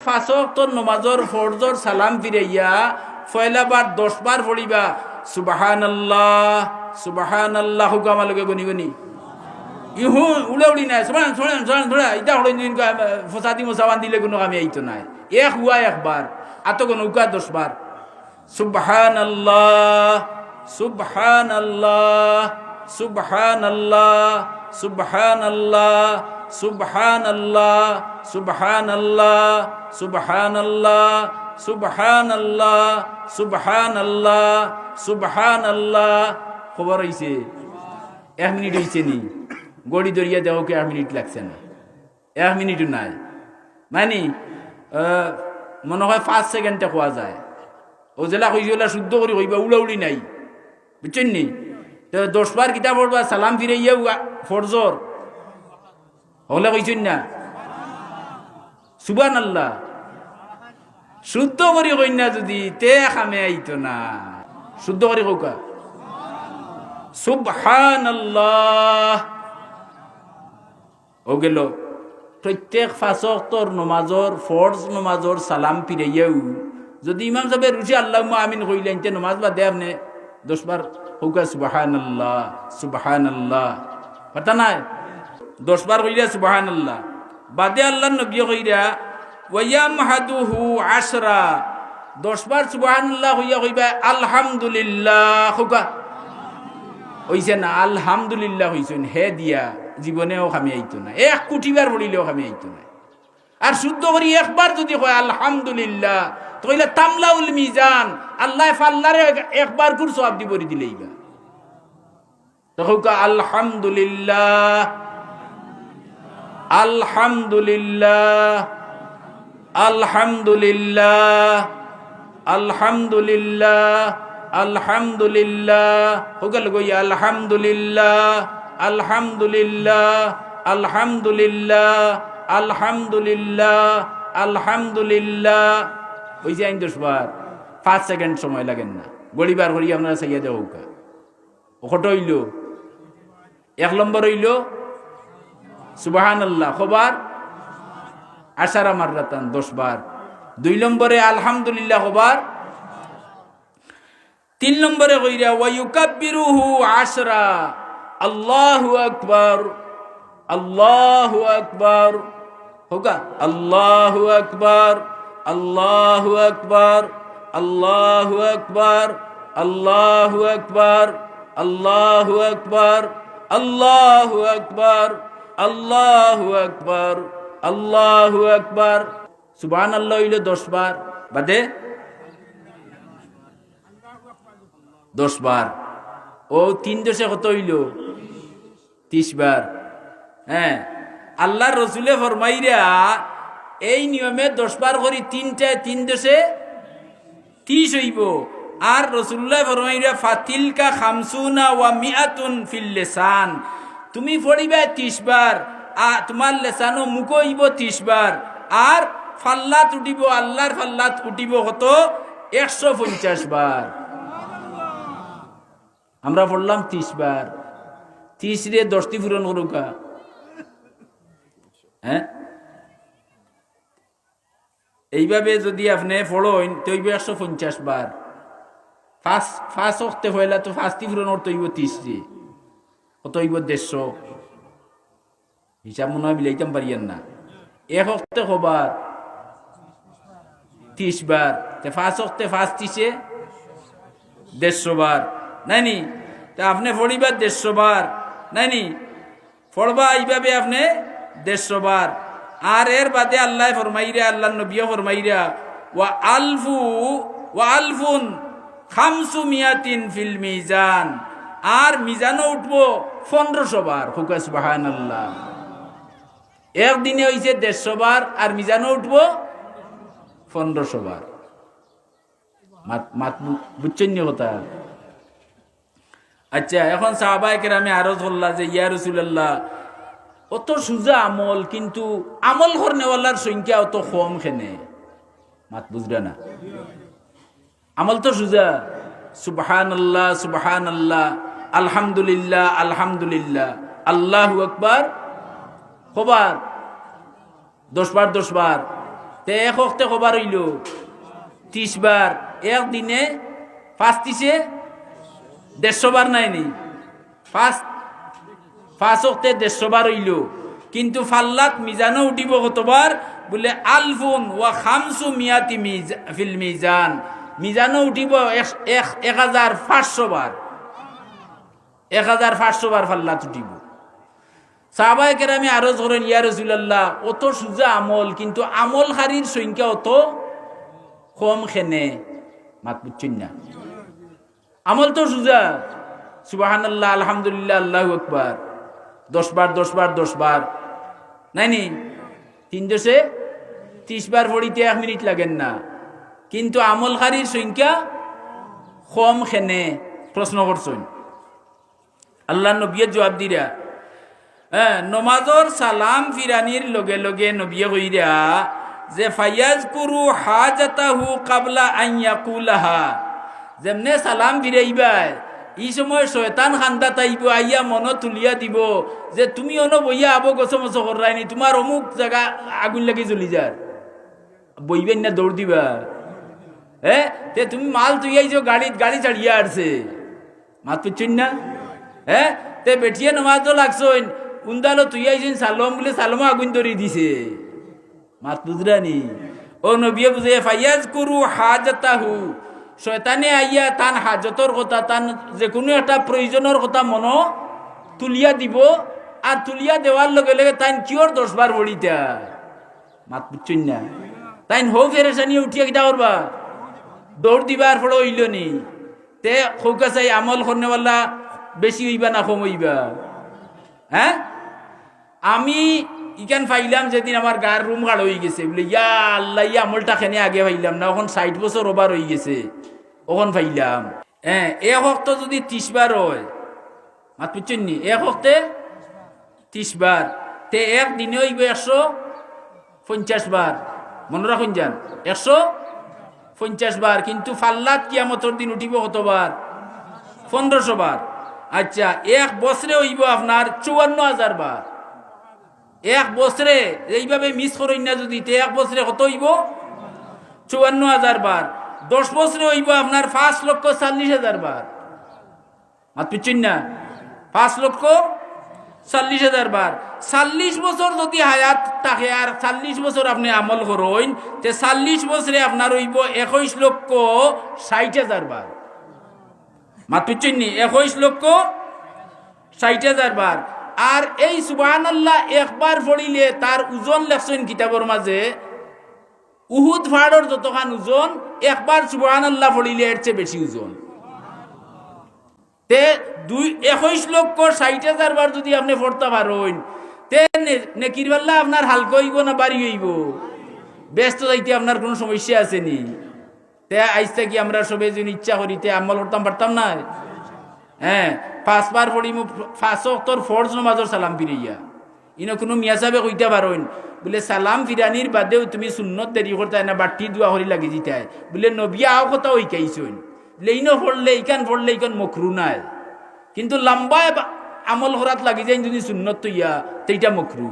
5 ওয়াক্ত নামাজের ফরজর সালাম ফিরাইয়া পয়লা বার 10 বার পড়িবা সুবহানাল্লাহ সুবহানাল্লাহ হুকামালকে গনি গনি ইহু উড়ে উড়ি নাই সুবহান সুবহান সুবহান ধরা এটা হলো দিন ফসাদি মুসাওয়ান দিলে কোনো কামে আইতো নাই এক হুয়া একবার আতো কোন উকা 10 বার সুবহানাল্লাহ সুবহানাল্লাহ সুবহানাল্লাহ সুবহানাল্লাহ সুবহানাল্লাহ সুবহানাল্লাহ সুবহানাল্লাহ সুবহানাল্লাহ সুবহানাল্লাহ সুবহানাল্লাহ খবর হইছে 1 মিনিট হইছে নি গড়ি দরিয়া দেও কে 1 মিনিট লাগছে না 1 মিনিটও নাই মানে মনে হয় 5 সেকেন্ডে কোয়া যায় ও জেলা কইলা শুদ্ধ করি কইবা উড়াউড়ি নাই বুঝছেন নি তো 10 বার কিতাব পড়বা সালাম ফিরাইয়া ফরজর হলে কইছেন না সুবহানাল্লাহ শুদ্ধ করি কই না যদি তে খামে আইতো না শুদ্ধ করি কওকা সুবহানাল্লাহ ও গেল প্রত্যেক 5 ওয়াক্তর নামাজের ফরজ নামাজের সালাম ফিরাইয়াও যদি ইমাম সাহেব রুচি আল্লাহুম্মা আমিন কইলেন তে নামাজ বা দে আপনি 10 বার কওকা সুবহানাল্লাহ সুবহানাল্লাহ কথা নাই 10 বার কইরা সুবহানাল্লাহ বাদে আল্লাহর নবী কইরা ওয়ায়ামহাদুহু 10 10 বার সুবহানাল্লাহ হইয়া কইবা আলহামদুলিল্লাহ কওকা হইছে না আলহামদুলিল্লাহ হইছেন হে দিয়া জীবনেও খামি আইতো না 1 কোটি বার বলিলেও খামি আইতো না আর শুদ্ধ করি একবার যদি কয় আলহামদুলিল্লাহ তো কইলা তামলাউল মিজান আল্লাহ ফাল্লারে একবার কুর সওয়াব দি বরি দিলেইবা তো কওকা আলহামদুলিল্লাহ আলহামদুলিল্লাহ আলহামদুলিল্লাহ আলহামদুলিল্লাহ আলহামদুলিল্লাহ হোগল গই আলহামদুলিল্লাহ আলহামদুলিল্লাহ আলহামদুলিল্লাহ আলহামদুলিল্লাহ আলহামদুলিল্লাহ ওই যে 10 বার 5 সেকেন্ড সময় লাগেন না গড়িবার করি আপনারা সাইয়া দেও কা ওকট হইল 1 নম্বর হইল সুবহানাল্লাহ খবর 10 মাররাতান 10 বার 2 নম্বরে আলহামদুলিল্লাহ খবর 3 নম্বরে কইরা ওয়া ইউকাব্বিরুহু 10 আল্লাহু আকবার আল্লাহু আকবার হোগা আল্লাহু আকবার আল্লাহু আকবার আল্লাহু আকবার আল্লাহু আকবার আল্লাহু আকবার আল্লাহু আকবার আল্লাহু আকবার আল্লাহু আকবার সুবহানাল্লাহ হইল 10 বার বাদে 10 বার ও 3 দশে কত হইল 30 বার হ্যাঁ আল্লাহর রাসূলে ফরমাইরা এই নিয়মে 10 বার করি 3 দশে 30 হইব আর রাসূলুল্লাহ ফরমাইরা ফাতিলকা খামসুনা ওয়া মিআতুন ফিল লিসান তুমি পড়িবা 30 বার তোমার লেসানো মুখ হইব 30 বার আর ফাল্লাত উঠিব আল্লাহর ফাল্লাত উঠিব কত 150 বার আমরা পড়লাম 30 বার 30 রে 10টি পূরণ করুকা হ্যাঁ এইভাবে যদি আপনি পড়েন তো হইব 150 বার ফাঁস ওয়াক্তে হইলা তো 5টি পূরণ করতে হইব 30 রে কত হইব 150 হিসাব মনে হয় মিলাইতাম পারিয়েন না 1 ওয়াক্তে খবর 30 বার তে 5 ওয়াক্তে 5 30 150 বার নাইনি তা আপনি পড়িবা 150 বার নাইনি পড়বা এইভাবে আপনি 150 বার আর এর বাদে আল্লাহ ফরমাইরা আল্লাহর নবীও ফরমাইরা ওয়া আলফুন 500 ফিল মিজান আর মিজানও উঠবো 1500 বার হুকা সুবহানাল্লাহ একদিনে হইছে 150 বার আর মিজানও উঠবো 1500 বার মাত বুঝছেন নি কথা আচ্ছা এখন সাহাবায়ে কেরামে আরজ করলা যে ইয়া রাসূলুল্লাহ অত সুজা আমল কিন্তু আমল করনেওয়ালার সংখ্যা অত কম কেনে মাত বুঝরা না আমল তো সুজা সুবহানাল্লাহ সুবহানাল্লাহ আলহামদুলিল্লাহ আলহামদুলিল্লাহ আল্লাহু আকবার খবর 10 বার তে এক হকতে কবার হইল 30 বার, একদিনে 5 30 150 বার নাইনি, 5 হকতে 150 বার হইল। কিন্তু ফাল্লাত মিজানও উঠিব কতবার বলে আলফুন ওয়া খামসু মিয়াতি ফিল মিজান, মিজানও উঠিব 1500 বার, 1500 বার ফাল্লাত উঠিব। সাহাবায়ে কেরামে আরজ করেন ইয়া রাসূলুল্লাহ অত সুজা আমল, কিন্তু আমল হারির সংখ্যা অত কম খেনে, মাত বুঝছেন না? আমল তো সুজা, সুবহানাল্লাহ আলহামদুলিল্লাহ আল্লাহু আকবার 10 বার 10 বার 10 বার নাইনি, 330 বার পড়িতে 1 মিনিট লাগেন না, কিন্তু আমল হারির সংখ্যা কম খেনে। প্রশ্ন করছেন আল্লাহ নবীয়ে জবাব দিরা, নমাজর সালাম ফিরানির লগে লগে নবিয়ে কইরা যে ফায়াজ কুরু হাজাতাহু কাবলা আন ইয়াকুলাহা, যেমনে সালাম ফিরাইবা এই সময় শয়তান খান্দা তাইব, আইয়া মন তুলিয়া দিব যে তুমি অন বইয়া আবো গছ মছ করাইনি, তোমার অমুক জায়গা আগুন লাগি জ্বলি যার, বইবেন না দৌড় দিবা। তে তুমি মাল তুই আইছো গাড়িত, গাড়ি চাড়িয়া আসছে, মাত পেছন না? তে বেঠিয়ে নমাজ লাগছইন, উন্দালো তুই আইছেন সালম বলে সালমও আগুন ধরিয়ে দিছে, মাত বুঝরানি? ও নবিয়ে বুঝে ফাইয়াজ কুরু হাজাতাহু, শয়তানে আইয়া তান হাজতর কথা, তান যে কোনো একটা প্রয়োজনের কথা মন তুলিয়া দিব, আর তুলিয়া দেওয়ার লগে লগে তাইন কিওর 10 বার বড়িতা, মাত বুঝছেন না? তাইন হো ফেরেশানি উঠিয়া কিটা করবা, দৌড় দিবার ফলে হইল নি? তে খৌকা চাই আমল করনেওয়ালা বেশি হইবা না কম হইবা? আমি ইখান ফাইলাম যেদিন আমার গার রুম গাড় হয়ে গেছে, বলে ইয়া আল্লাহ ইয়া আমলটা খেনে আগে ফাইলাম না, এখন 60 বছর ওভার হয়ে গেছে, ওখন ফাইলাম। এক হক্ত যদি 30 বার হয়, মাত বুঝছেন নি? এক হক্তে 30 বার, তে একদিনে হইব 150 বার, মনে রাখুন যান 150 বার। কিন্তু ফাল্লাত কিয়ামতের দিন উঠিব কতবার? 1500 বার। আচ্ছা, এক বছরে হইব আপনার 54,000 বার। এক বছরে এইভাবে মিস করেন না যদি, এক বছরে কত হইব? 54,000 বার। 10 বছরে হইব আপনার 5,40,000 বার, মাত বুঝছেন না? 5,40,000 বার। 40 বছর যদি হায়াত থাকে আর 40 বছর আপনি আমল করেন, তে 40 বছরে আপনার হইব 21,60,000 বার, মাত বুঝছেন নি? 21,60,000 বার। আর এই সুবহানাল্লাহ একবার পড়িলে তার ওজন লেখছেন কিতাবের মাঝে, উহুদ পাহাড়ের যতখান ওজন, একবার সুবহানাল্লাহ পড়িলে এর চেয়ে বেশি ওজন। তে 21,60,000 বার যদি আপনি পড়তে পারেন, তে নেকির পাল্লা আপনার হালকা হইব না বাড়ি হইব? ব্যস্ত যাইতে আপনার কোনো সমস্যা আছে নি? তে আইসটা কি আমরা সবে যদি ইচ্ছা করিতে আমল করতাম পারতাম না? 5 বার পড়িম, 5 ওয়াক্তর ফরজ নামাজের সালাম ফিরাইয়া। ইনো কোনো মিয়া সাহেবে কইতে পারেন বলে সালাম ফিরানির বাদেও তুমি সুন্নত দেরি করতে না, বাটি দোয়া করি লাগি দিতে বলে নবী আও কথা ওইকাইছেন, লেইনো পড়লে ইকান পড়লে ইকান মকরু নাই, কিন্তু লম্বা আমল করাত লাগি যায় যদি সুন্নত তৈয়া সেইটা মকরু।